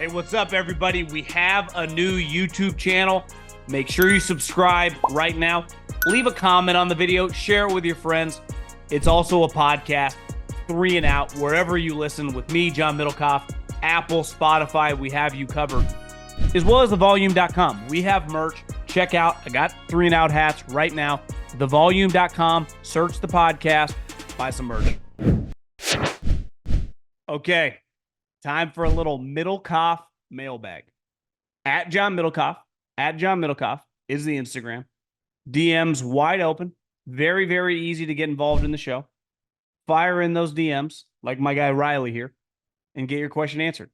Hey, what's up, everybody? We have a new YouTube channel. Make sure you subscribe right now. Leave a comment on the video. Share it with your friends. It's also a podcast, 3 and Out, wherever you listen with me, John Middlekauff, Apple, Spotify. We have you covered, as well as thevolume.com. We have merch. Check out. I got 3 and Out hats right now. Thevolume.com. Search the podcast. Buy some merch. Okay. Time for a little Middlekauff mailbag. At John Middlekauff is the Instagram. DMs wide open. Very, very easy to get involved in the show. Fire in those DMs, like my guy Riley here, and get your question answered.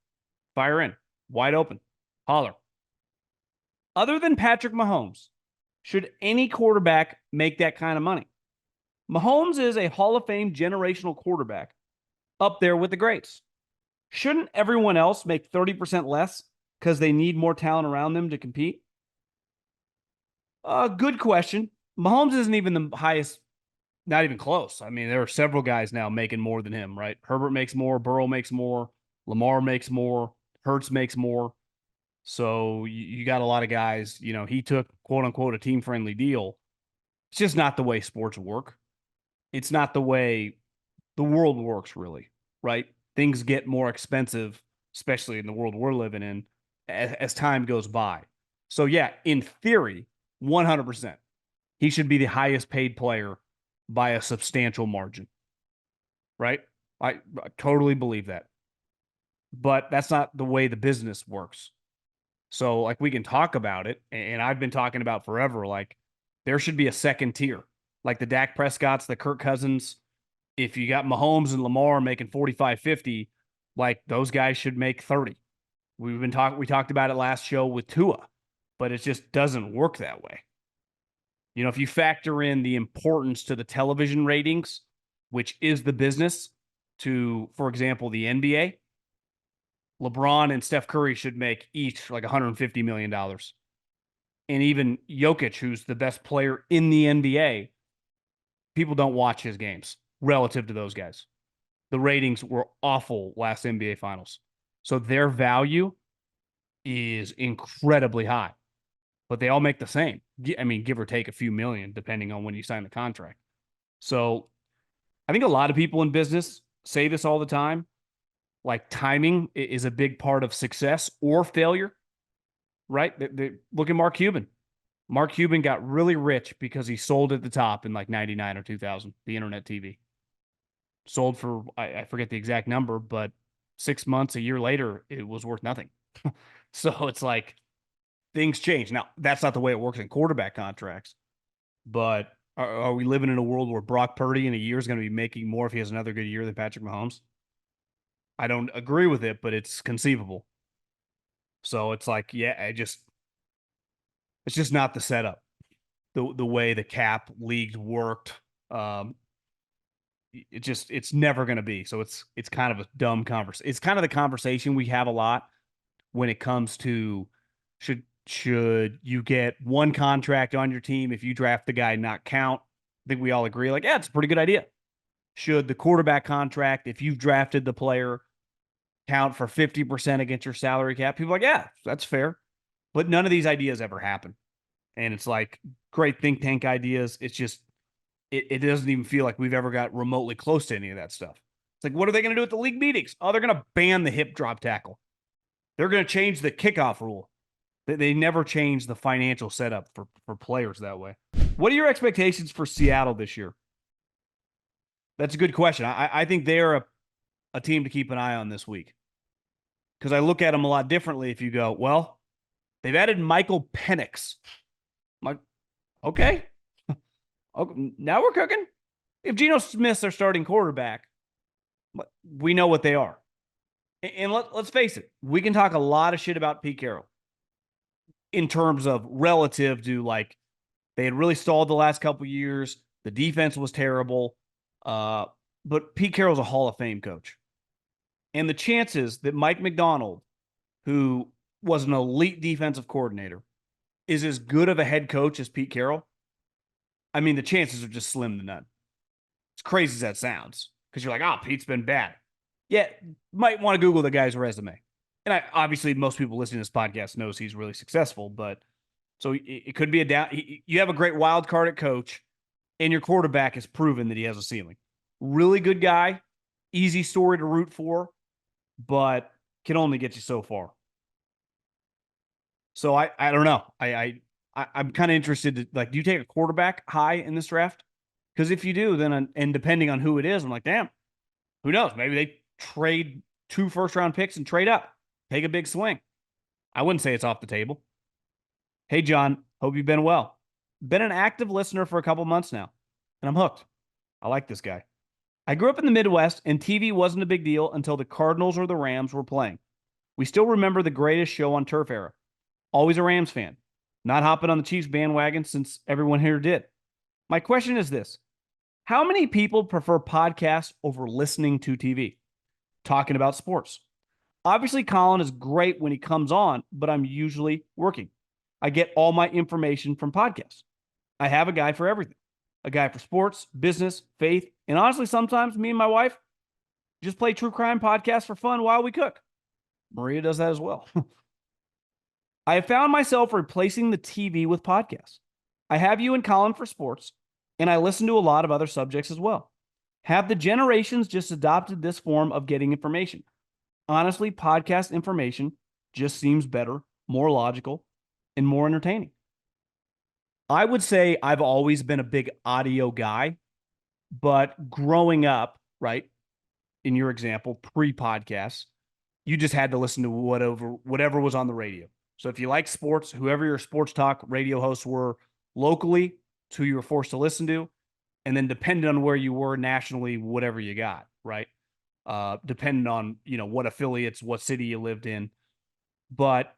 Fire in. Wide open. Holler. Other than Patrick Mahomes, should any quarterback make that kind of money? Mahomes is a Hall of Fame generational quarterback up there with the greats. Shouldn't everyone else make 30% less because they need more talent around them to compete? Good question. Mahomes isn't even the highest, not even close. I mean, there are several guys now making more than him, right? Herbert makes more, Burrow makes more, Lamar makes more, Hurts makes more. So you got a lot of guys, he took, quote unquote, a team-friendly deal. It's just not the way sports work. It's not the way the world works, really, right? Things get more expensive, especially in the world we're living in, as time goes by. So, yeah, in theory, 100%, he should be the highest paid player by a substantial margin, right? I totally believe that. But that's not the way the business works. So, like, we can talk about it, and I've been talking about forever, like, there should be a second tier, like the Dak Prescotts, the Kirk Cousins. If you got Mahomes and Lamar making 45, 50, like those guys should make 30. We talked about it last show with Tua, but it just doesn't work that way. If you factor in the importance to the television ratings, which is the business to, for example, the NBA, LeBron and Steph Curry should make each like $150 million. And even Jokic, who's the best player in the NBA, people don't watch his games relative to those guys. The ratings were awful last NBA Finals. So their value is incredibly high, but they all make the same. I mean, give or take a few million, depending on when you sign the contract. So I think a lot of people in business say this all the time. Like, timing is a big part of success or failure, right? Look at Mark Cuban. Mark Cuban got really rich because he sold at the top in like 99 or 2000, the internet TV. Sold for, I forget the exact number, but 6 months, a year later, it was worth nothing. So it's like things change. Now, that's not the way it works in quarterback contracts, but are we living in a world where Brock Purdy in a year is going to be making more if he has another good year than Patrick Mahomes? I don't agree with it, but it's conceivable. So it's like, yeah, it's just not the setup. The way the cap league worked, it's never going to be. So it's kind of a dumb conversation. It's kind of the conversation we have a lot when it comes to should you get one contract on your team if you draft the guy not count? I think we all agree, like, yeah, it's a pretty good idea. Should the quarterback contract, if you've drafted the player, count for 50% against your salary cap? People are like, yeah, that's fair. But none of these ideas ever happen. And it's like great think tank ideas. It's just, it doesn't even feel like we've ever got remotely close to any of that stuff. It's like, what are they going to do at the league meetings? Oh, they're going to ban the hip drop tackle. They're going to change the kickoff rule. They never change the financial setup for players that way. What are your expectations for Seattle this year? That's a good question. I think they're a team to keep an eye on this week, because I look at them a lot differently. If you go, well, they've added Michael Penix. Okay. Okay, now we're cooking. If Geno Smith's their starting quarterback, we know what they are. And let's face it, we can talk a lot of shit about Pete Carroll in terms of relative to, like, they had really stalled the last couple of years. The defense was terrible. But Pete Carroll's a Hall of Fame coach. And the chances that Mike McDonald, who was an elite defensive coordinator, is as good of a head coach as Pete Carroll, I mean, the chances are just slim to none. As crazy as that sounds, because you're like, oh, Pete's been bad. Yeah, might want to Google the guy's resume. And obviously most people listening to this podcast knows he's really successful, but so it could be a down. You have a great wild card at coach, and your quarterback has proven that he has a ceiling. Really good guy, easy story to root for, but can only get you so far. So I don't know. I'm kind of interested to, like, do you take a quarterback high in this draft? Because if you do, then and depending on who it is, I'm like, damn, who knows? Maybe they trade 2 first-round picks and trade up, take a big swing. I wouldn't say it's off the table. Hey, John, hope you've been well. Been an active listener for a couple months now, and I'm hooked. I like this guy. I grew up in the Midwest, and TV wasn't a big deal until the Cardinals or the Rams were playing. We still remember the greatest show on turf era. Always a Rams fan. Not hopping on the Chiefs bandwagon since everyone here did. My question is this. How many people prefer podcasts over listening to TV? Talking about sports. Obviously, Colin is great when he comes on, but I'm usually working. I get all my information from podcasts. I have a guy for everything. A guy for sports, business, faith, and honestly, sometimes me and my wife just play true crime podcasts for fun while we cook. Maria does that as well. I have found myself replacing the TV with podcasts. I have you and Colin for sports, and I listen to a lot of other subjects as well. Have the generations just adopted this form of getting information? Honestly, podcast information just seems better, more logical, and more entertaining. I would say I've always been a big audio guy, but growing up, right, in your example, pre-podcast, you just had to listen to whatever was on the radio. So if you like sports, whoever your sports talk radio hosts were locally, it's who you were forced to listen to. And then depending on where you were nationally, whatever you got, right? Depending on, what affiliates, what city you lived in. But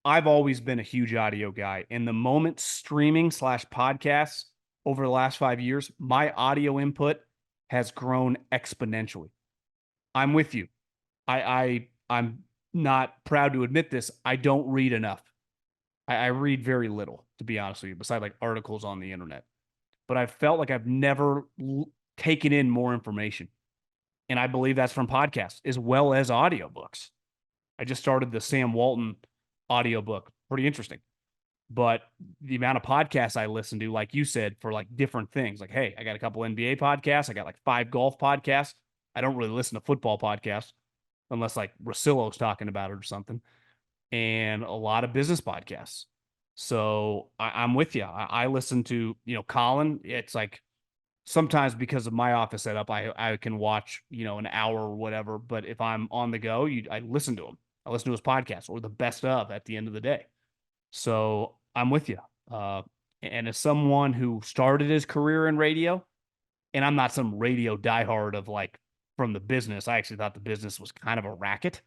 I've always been a huge audio guy. And the moment streaming / podcasts over the last 5 years, my audio input has grown exponentially. I'm with you. I'm not proud to admit this. I don't read enough. I read very little, to be honest with you, besides like articles on the internet. But I felt like I've never taken in more information. And I believe that's from podcasts as well as audiobooks. I just started the Sam Walton audiobook. Pretty interesting. But the amount of podcasts I listen to, like you said, for like different things, like, hey, I got a couple NBA podcasts. I got like 5 golf podcasts. I don't really listen to football podcasts unless like Rosillo's talking about it or something, and a lot of business podcasts. So I'm with you. I listen to, Colin. It's like sometimes because of my office setup, I can watch, an hour or whatever. But if I'm on the go, I listen to him. I listen to his podcast or the best of at the end of the day. So I'm with you. And as someone who started his career in radio, and I'm not some radio diehard of like from the business, I actually thought the business was kind of a racket.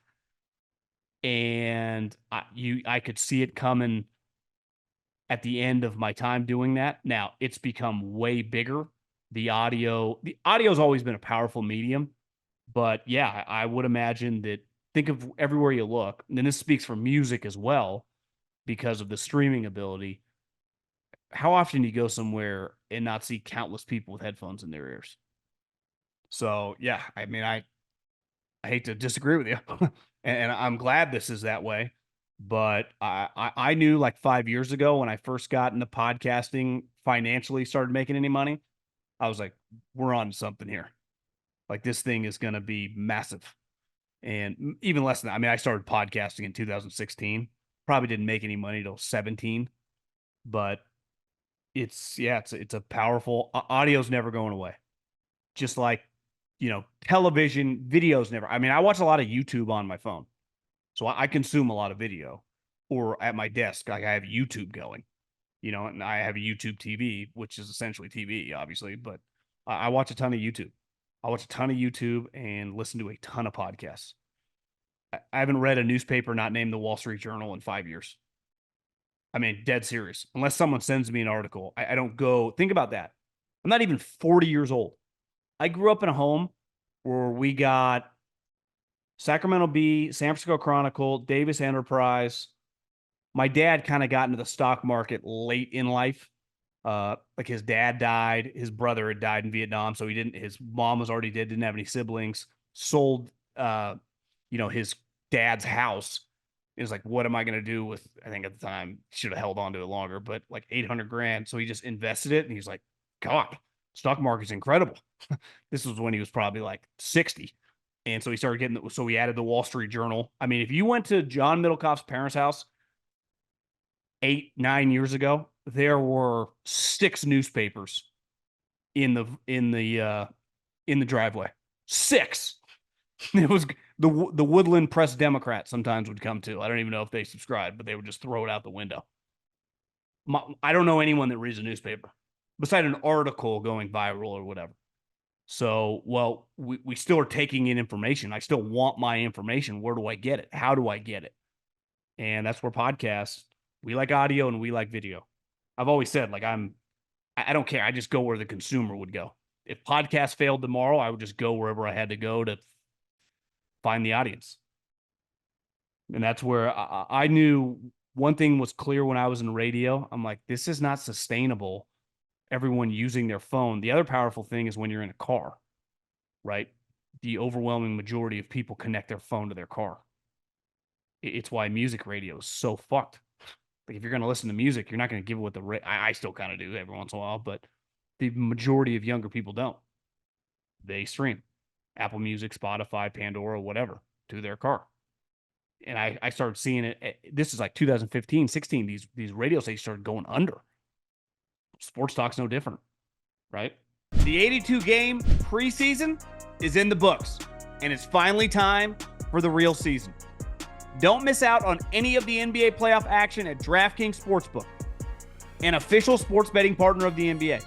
And I could see it coming at the end of my time doing that. Now it's become way bigger. The audio's always been a powerful medium, but yeah, I would imagine that. Think of everywhere you look, and then this speaks for music as well because of the streaming ability. How often do you go somewhere and not see countless people with headphones in their ears? So yeah, I mean, I hate to disagree with you, and I'm glad this is that way. But I knew like 5 years ago when I first got into podcasting, financially started making any money, I was like, we're on something here. Like this thing is going to be massive. And even less than that. I mean, I started podcasting in 2016. Probably didn't make any money till 17, but it's a powerful audio's never going away. Just like, television, videos never. I mean, I watch a lot of YouTube on my phone. So I consume a lot of video, or at my desk, like I have YouTube going, and I have a YouTube TV, which is essentially TV, obviously, but I watch a ton of YouTube. I watch a ton of YouTube and listen to a ton of podcasts. I haven't read a newspaper not named the Wall Street Journal in 5 years. I mean, dead serious. Unless someone sends me an article, I don't go. Think about that. I'm not even 40 years old. I grew up in a home where we got Sacramento Bee, San Francisco Chronicle, Davis Enterprise. My dad kind of got into the stock market late in life. Like his dad died, his brother had died in Vietnam, so his mom didn't have any siblings, sold his dad's house It was like, what am I going to do with, I think at the time, should have held on to it longer, but like 800 grand. So he just invested it. And he's like, God, stock market's incredible. This was when he was probably like 60. And so he started getting, so he added the Wall Street Journal. I mean, if you went to John Middlekauff's parents' house 8-9 years ago, there were 6 newspapers in the driveway. 6. It was the Woodland Press Democrat sometimes would come to. I don't even know if they subscribed, but they would just throw it out the window. I don't know anyone that reads a newspaper beside an article going viral or whatever. So, well, we still are taking in information. I still want my information. Where do I get it? How do I get it? And that's where podcasts, we like audio and we like video. I've always said, like, I don't care. I just go where the consumer would go. If podcasts failed tomorrow, I would just go wherever I had to go to find the audience. And that's where I knew one thing was clear when I was in radio. I'm like, this is not sustainable. Everyone using their phone. The other powerful thing is when you're in a car, right? The overwhelming majority of people connect their phone to their car. It's why music radio is so fucked. Like, if you're going to listen to music, you're not going to give it what I still kind of do every once in a while, but the majority of younger people don't. They stream Apple Music, Spotify, Pandora, whatever, to their car. And I started seeing it. This is like 2015, 16. These radio stations started going under. Sports talk's no different, right? The 82 game preseason is in the books, and it's finally time for the real season. Don't miss out on any of the NBA playoff action at DraftKings Sportsbook, an official sports betting partner of the NBA.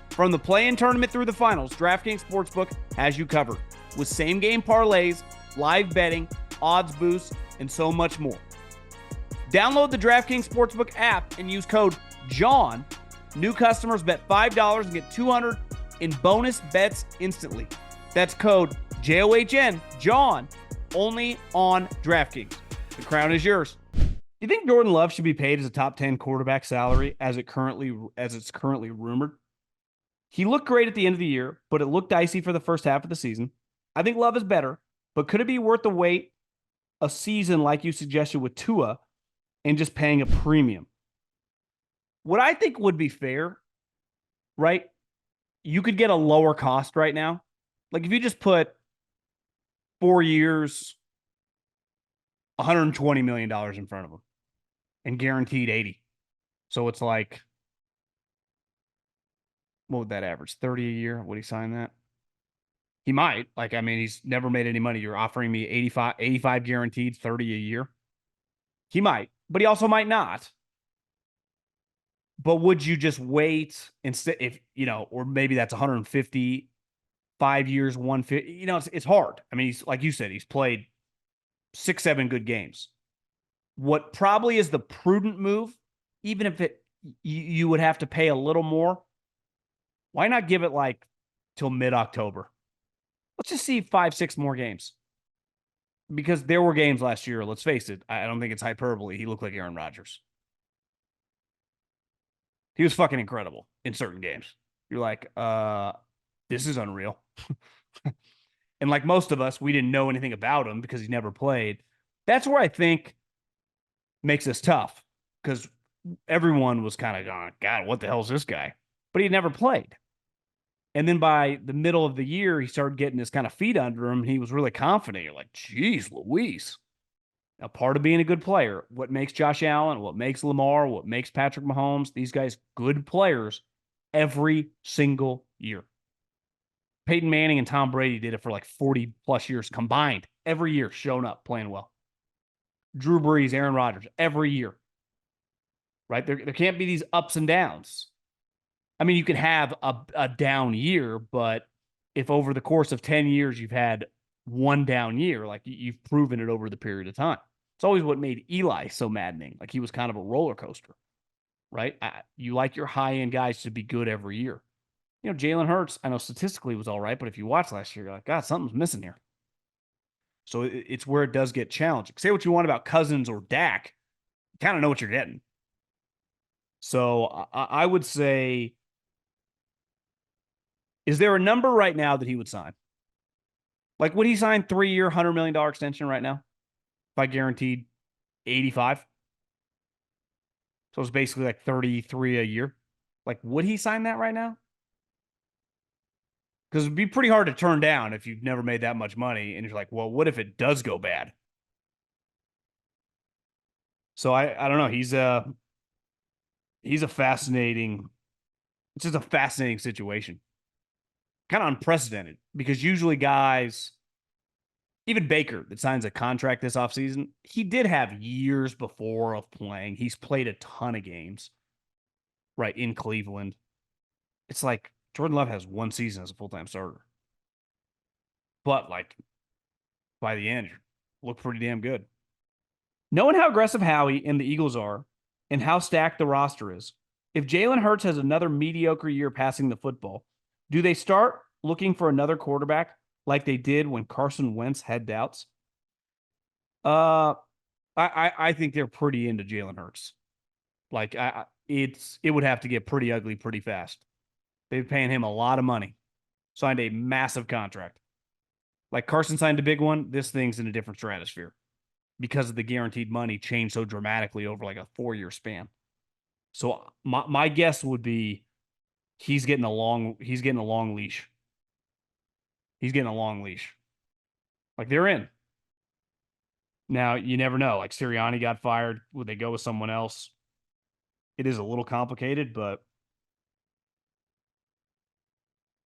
From the play-in tournament through the finals, DraftKings Sportsbook has you covered with same-game parlays, live betting, odds boosts, and so much more. Download the DraftKings Sportsbook app and use code JOHN. New customers bet $5 and get $200 in bonus bets instantly. That's code JOHN, John, only on DraftKings. The crown is yours. Do you think Jordan Love should be paid as a top 10 quarterback salary as it's currently rumored? He looked great at the end of the year, but it looked dicey for the first half of the season. I think Love is better, but could it be worth the wait a season like you suggested with Tua and just paying a premium? What I think would be fair, right? You could get a lower cost right now. Like if you just put 4 years, $120 million in front of him and guaranteed 80. So it's like, what would that average? 30 a year? Would he sign that? He might. Like, I mean, he's never made any money. You're offering me 85 guaranteed, 30 a year. He might, but he also might not. But would you just wait instead if, or maybe that's 150, 5 years, 150, it's hard. I mean, he's like you said, he's played 6-7 good games. What probably is the prudent move, even if you would have to pay a little more, why not give it like till mid-October? Let's just see 5-6 more games. Because there were games last year, let's face it, I don't think it's hyperbole. He looked like Aaron Rodgers. He was fucking incredible in certain games. You're like, this is unreal. And like most of us, we didn't know anything about him because he never played. That's where I think makes this tough because everyone was kind of going, God, what the hell is this guy? But he never played. And then by the middle of the year, he started getting his kind of feet under him. And he was really confident. You're like, geez, Louise. Now, part of being a good player, what makes Josh Allen, what makes Lamar, what makes Patrick Mahomes, these guys good players every single year. Peyton Manning and Tom Brady did it for like 40 plus years combined, every year showing up, playing well. Drew Brees, Aaron Rodgers, every year. Right? There can't be these ups and downs. I mean, you can have a down year, but if over the course of 10 years you've had one down year, like you've proven it over the period of time. It's always what made Eli so maddening. Like he was kind of a roller coaster, right? You like your high-end guys to be good every year. Jalen Hurts, I know statistically was all right, but if you watch last year, you're like, God, something's missing here. So it's where it does get challenging. Say what you want about Cousins or Dak, you kind of know what you're getting. So I would say, is there a number right now that he would sign? Like, would he sign 3-year, $100 million extension right now? If I guaranteed 85. So it's basically like 33 a year. Like, would he sign that right now? Because it'd be pretty hard to turn down if you've never made that much money. And you're like, well, what if it does go bad? So I don't know. He's a fascinating, it's just a fascinating situation. Kind of unprecedented because usually guys, even Baker that signs a contract this offseason, he did have years before of playing. He's played a ton of games, right, in Cleveland. It's like Jordan Love has one season as a full-time starter. But like by the end, looked pretty damn good. Knowing how aggressive Howie and the Eagles are and how stacked the roster is, if Jalen Hurts has another mediocre year passing the football, do they start looking for another quarterback like they did when Carson Wentz had doubts? Uh, I think they're pretty into Jalen Hurts. Like it would have to get pretty ugly pretty fast. They're paying him a lot of money, signed a massive contract. Like Carson signed a big one. This thing's in a different stratosphere because of the guaranteed money changed so dramatically over like a 4-year span. So my guess would be he's getting a long leash. He's getting a long leash. Like they're in. Now you never know. Like Sirianni got fired. Would they go with someone else? It is a little complicated, but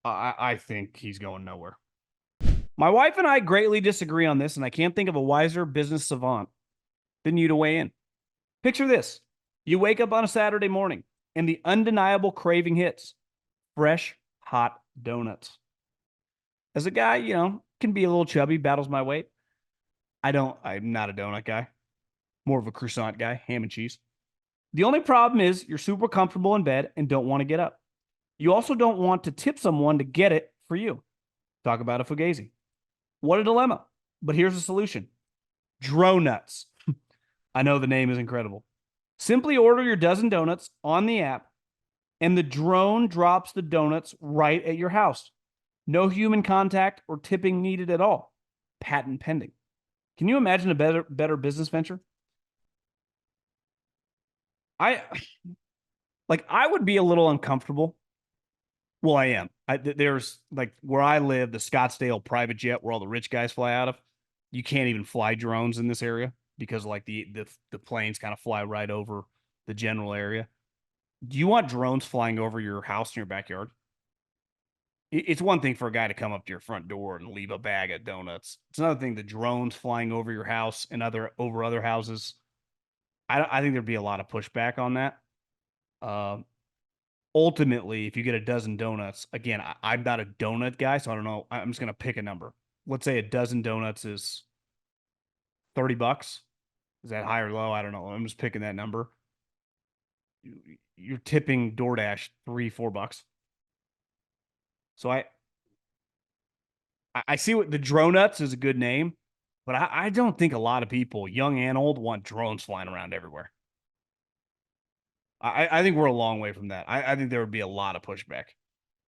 I think he's going nowhere. My wife and I greatly disagree on this, and I can't think of a wiser business savant than you to weigh in. Picture this. You wake up on a Saturday morning, and the undeniable craving hits. Fresh, hot donuts. As a guy, can be a little chubby, battles my weight. I'm not a donut guy. More of a croissant guy, ham and cheese. The only problem is you're super comfortable in bed and don't want to get up. You also don't want to tip someone to get it for you. Talk about a fugazi. What a dilemma. But here's the solution. DroneNuts. I know the name is incredible. Simply order your dozen donuts on the app, and the drone drops the donuts right at your house. No human contact or tipping needed at all. Patent pending. Can you imagine a better business venture? I would be a little uncomfortable. Well, I am. There's like where I live, the Scottsdale private jet where all the rich guys fly out of. You can't even fly drones in this area because like the planes kind of fly right over the general area. Do you want drones flying over your house in your backyard? It's one thing for a guy to come up to your front door and leave a bag of donuts. It's another thing the drones flying over your house and over other houses. I think there'd be a lot of pushback on that. Ultimately, if you get a dozen donuts, again, I'm not a donut guy, so I don't know. I'm just gonna pick a number. Let's say a dozen donuts is $30. Is that high or low? I don't know. I'm just picking that number. You're tipping DoorDash $3-4. So I see what the DroneNuts is a good name, but I don't think a lot of people, young and old, want drones flying around everywhere. I think we're a long way from that. I think there would be a lot of pushback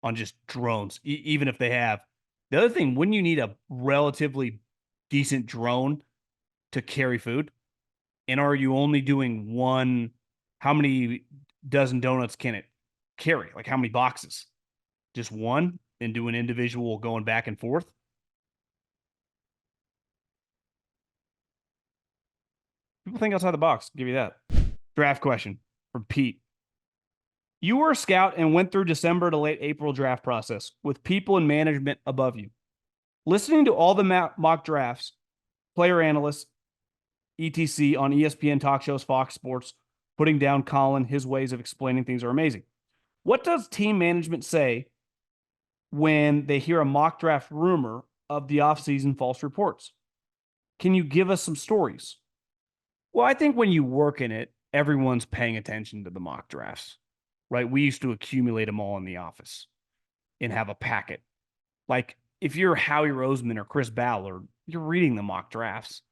on just drones, even if they have. The other thing, wouldn't you need a relatively decent drone to carry food? And are you only doing one? How many dozen donuts can it carry? Like how many boxes? Just one and do an individual going back and forth? People think outside the box. I'll give you that. Draft question from Pete. You were a scout and went through December to late April draft process with people in management above you. Listening to all the mock drafts, player analysts, etc. on ESPN talk shows, Fox Sports, putting down Colin, his ways of explaining things are amazing. What does team management say when they hear a mock draft rumor of the offseason false reports? Can you give us some stories? Well, I think when you work in it, everyone's paying attention to the mock drafts, right? We used to accumulate them all in the office and have a packet. Like if you're Howie Roseman or Chris Ballard, you're reading the mock drafts.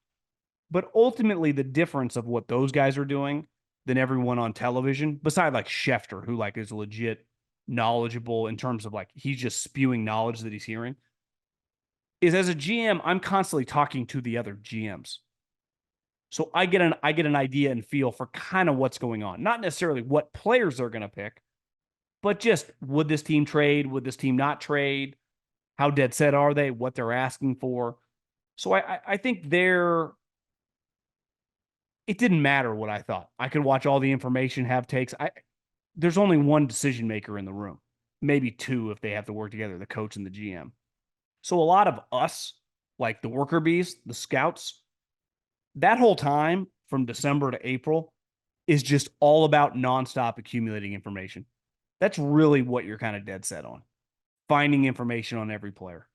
But ultimately, the difference of what those guys are doing than everyone on television, beside like Schefter, who like is legit knowledgeable in terms of like he's just spewing knowledge that he's hearing, is as a GM, I'm constantly talking to the other GMs. So I get an idea and feel for kind of what's going on. Not necessarily what players they're going to pick, but just would this team trade? Would this team not trade? How dead set are they? What they're asking for? So I think it didn't matter what I thought. I could watch all the information, have takes. There's only one decision maker in the room, maybe two if they have to work together, the coach and the GM. So a lot of us, like the worker bees, the scouts, that whole time from December to April is just all about nonstop accumulating information. That's really what you're kind of dead set on. Finding information on every player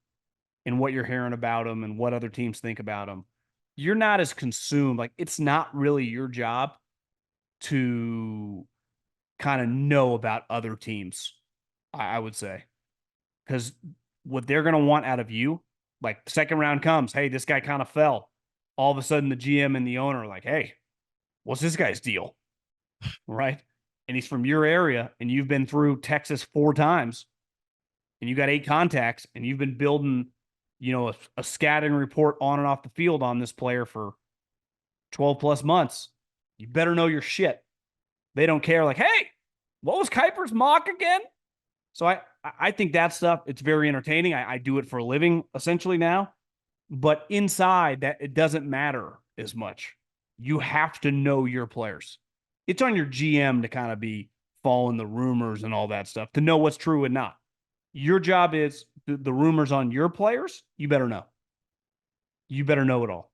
and what you're hearing about them and what other teams think about them. You're not as consumed. Like, it's not really your job to kind of know about other teams, I would say. Because what they're going to want out of you, like, second round comes, hey, this guy kind of fell. All of a sudden, the GM and the owner are like, hey, what's this guy's deal? Right? And he's from your area, and you've been through Texas 4 times, and you got 8 contacts, and you've been building, a scouting report on and off the field on this player for 12 plus months. You better know your shit. They don't care. Like, hey, what was Kuiper's mock again? So I think that stuff, it's very entertaining. I do it for a living essentially now, but inside that, it doesn't matter as much. You have to know your players. It's on your GM to kind of be following the rumors and all that stuff to know what's true and not. Your job is the rumors on your players. You better know. You better know it all.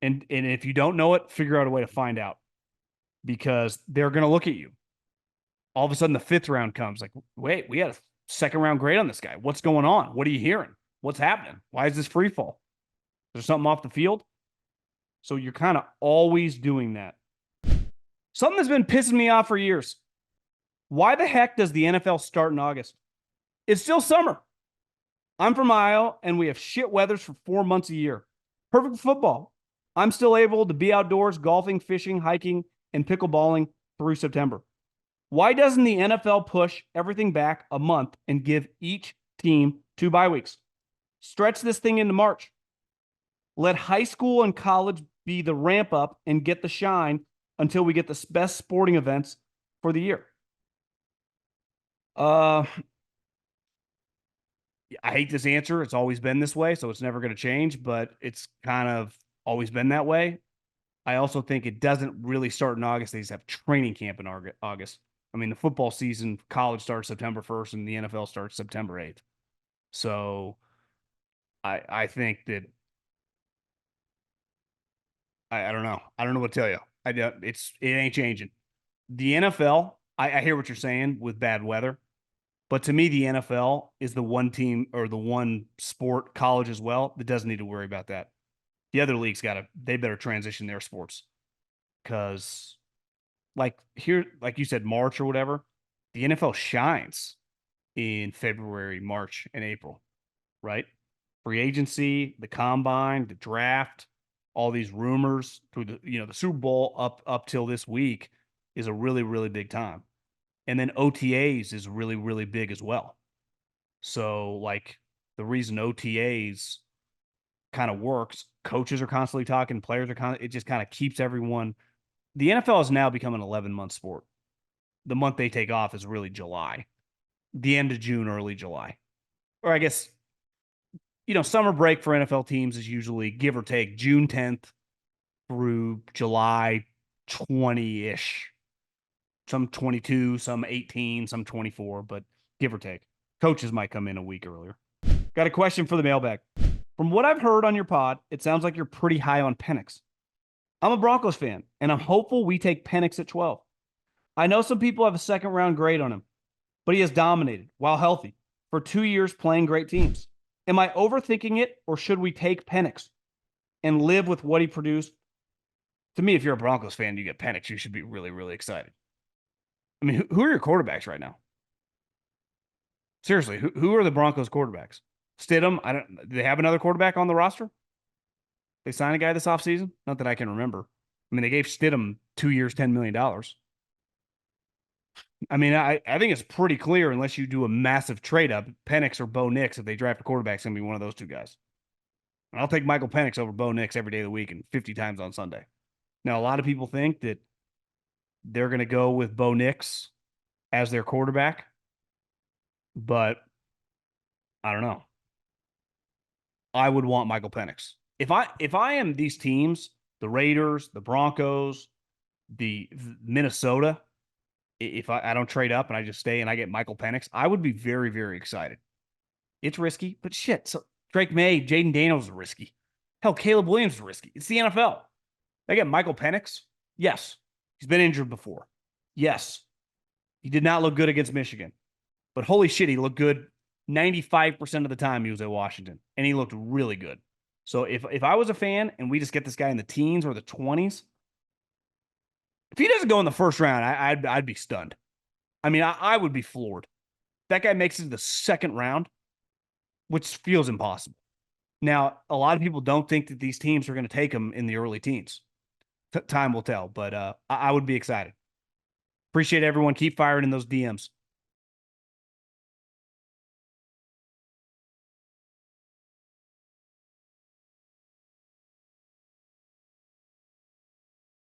And if you don't know it, figure out a way to find out, because they're going to look at you. All of a sudden, the 5th round comes. Like, wait, we had a second round grade on this guy. What's going on? What are you hearing? What's happening? Why is this free fall? Is there something off the field? So you're kind of always doing that. Something that's been pissing me off for years. Why the heck does the NFL start in August? It's still summer. I'm from Iowa, and we have shit weathers for 4 months a year. Perfect football. I'm still able to be outdoors, golfing, fishing, hiking, and pickleballing through September. Why doesn't the NFL push everything back a month and give each team 2 bye weeks? Stretch this thing into March. Let high school and college be the ramp up and get the shine until we get the best sporting events for the year. I hate this answer. It's always been this way, so it's never going to change, but it's kind of always been that way. I also think it doesn't really start in August. They just have training camp in August. I mean, the football season, college starts September 1st, and the NFL starts September 8th. So I think that I don't know. I don't know what to tell you. It ain't changing. The NFL, I hear what you're saying with bad weather, but to me, the NFL is the one team or the one sport, college as well, that doesn't need to worry about that. The other leagues they better transition their sports, because like you said, March or whatever, the NFL shines in February, March, and April, right? Free agency, the combine, the draft, all these rumors through the Super Bowl up till this week is a really, really big time. And then OTAs is really, really big as well. So, like, the reason OTAs kind of works, coaches are constantly talking, players are it just kind of keeps everyone. The NFL has now become an 11-month sport. The month they take off is really July, the end of June, early July. Or I guess, summer break for NFL teams is usually, give or take, June 10th through July 20-ish. Some 22, some 18, some 24, but give or take. Coaches might come in a week earlier. Got a question for the mailbag. From what I've heard on your pod, it sounds like you're pretty high on Penix. I'm a Broncos fan, and I'm hopeful we take Penix at 12. I know some people have a second round grade on him, but he has dominated, while healthy, for 2 years playing great teams. Am I overthinking it, or should we take Penix and live with what he produced? To me, if you're a Broncos fan, you get Penix, you should be really, really excited. I mean, who are your quarterbacks right now? Seriously, who are the Broncos quarterbacks? Stidham? Do they have another quarterback on the roster? They signed a guy this offseason? Not that I can remember. I mean, they gave Stidham 2 years, $10 million. I mean, I think it's pretty clear, unless you do a massive trade up, Penix or Bo Nix, if they draft a quarterback, it's going to be one of those two guys. And I'll take Michael Penix over Bo Nix every day of the week and 50 times on Sunday. Now, a lot of people think that they're going to go with Bo Nix as their quarterback, but I don't know. I would want Michael Penix. If I am these teams, the Raiders, the Broncos, the Minnesota, if I don't trade up and I just stay and I get Michael Penix, I would be very, very excited. It's risky, but shit. So Drake May, Jaden Daniels is risky. Hell, Caleb Williams is risky. It's the NFL. They get Michael Penix. Yes. He's been injured before. Yes. He did not look good against Michigan. But holy shit, he looked good 95% of the time he was at Washington. And he looked really good. So if I was a fan and we just get this guy in the teens or the 20s, if he doesn't go in the first round, I'd be stunned. I mean, I would be floored. That guy makes it to the second round, which feels impossible. Now, a lot of people don't think that these teams are going to take him in the early teens. Time will tell, but I would be excited. Appreciate everyone. Keep firing in those DMs.